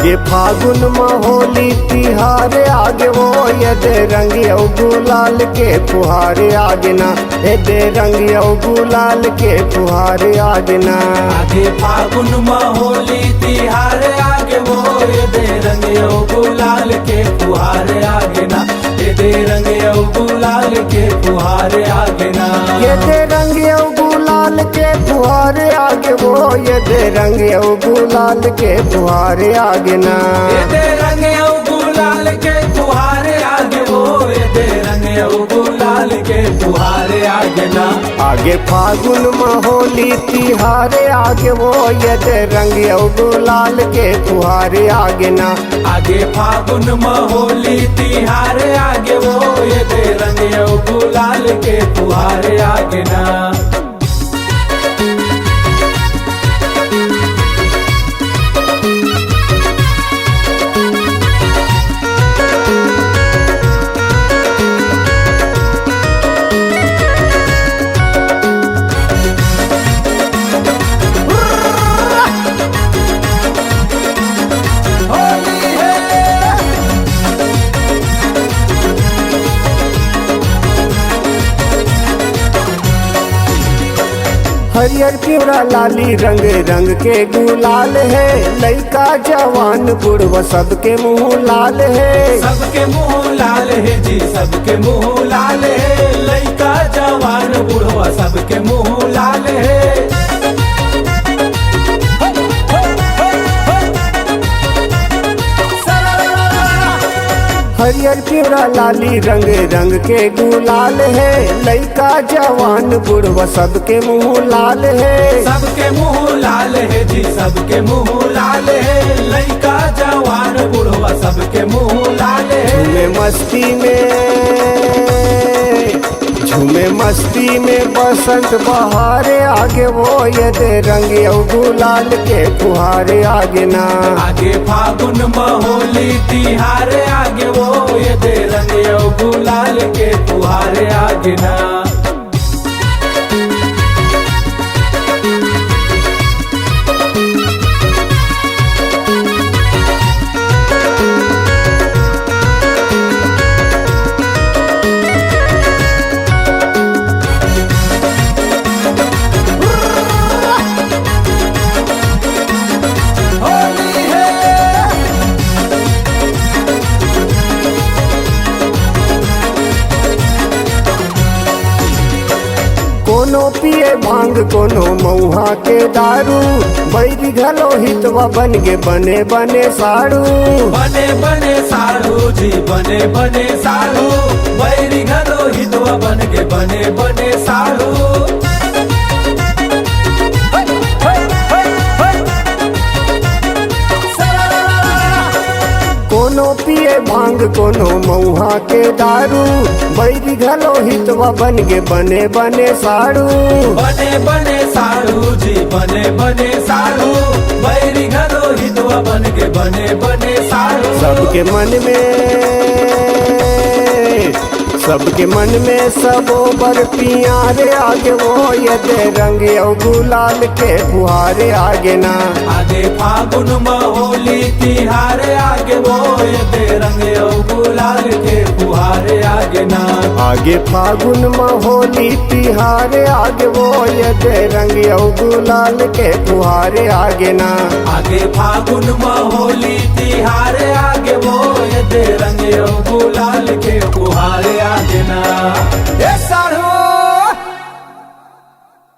आगे फागुन में होली तिहार आगे वो ये दे रंग औ गुलाल के फुहार आगे ना ये दे रंग औ गुलाल के फुहार आगे ना। आगे फागुन में होली तिहार आगे वो ये दे रंग औ गुलाल के फुहार आगे ना। ये दे रंग औ गुलाल के फुहार आगे ना। ये दे रंग औ गुलाल के फुहार आगे वो ये दे रंग औ गुलाल के फुहार आगे ना। ये दे रंग औ गुलाल के फुहार आगे वो ये दे रंग औ गुलाल के फुहार आगे ना। आगे फागुन में होली तिहार आगे वो ये दे रंग औ गुलाल के फुहार आगे ना। आगे फागुन में होली तिहार आगे वो ये दे रंग औ गुलाल के फुहार आगे ना। हरियर पिवरा लाली रंग रंग के गुलाल है। लइका जवान बुढ़वा सबके मुँह लाल है। सबके मुँह लाल है जी सबके मुँह लाल है। लइका जवान बुढ़वा सबके मुँह लाल है। हरियर पिवरा लाली रंग रंग के गुलाल है। लइका जवान बुढ़वा सबके मुँह लाल है। सबके मुँह लाल है जी सबके मुँह लाल है। लइका जवान बुढ़वा सबके मुँह लाल है। झूमे मस्ती में बसंत बहार आगे वो ये दे रंग औ गुलाल के फुहार आगे ना। आगे फागुन में होली तिहार आगे वो ये दे रंग औ गुलाल के फुहार आगे ना। कोनो पिए भांग कोनो मऊहा के दारू। बैरी घलो हितवा बन गे बने बने साड़ू। बने बने साड़ू जी बने बने साड़ू। बैरी घलो हितवा बन गे बने बने साड़ू। कोनो पिए भांग कोनो मऊहा के दारू। बैरी घलो हितवा बन गे बने बने साड़ू। बने बने साड़ू जी बने बने साड़ू। बैरी घलो हितवा बन गे बने बने साड़ू। सबके मन में सबो बर पियार आगे वो ये दे रंग औ गुलाल के फुहार आगे ना। आगे फागुन में होली तिहार आगे वो ये दे रंग औ गुलाल के फुहार आगे ना। आगे फागुन में होली तिहार आगे वो ये दे रंग औ गुलाल के फुहार आगे ना। आगे फागुन में होली तिहार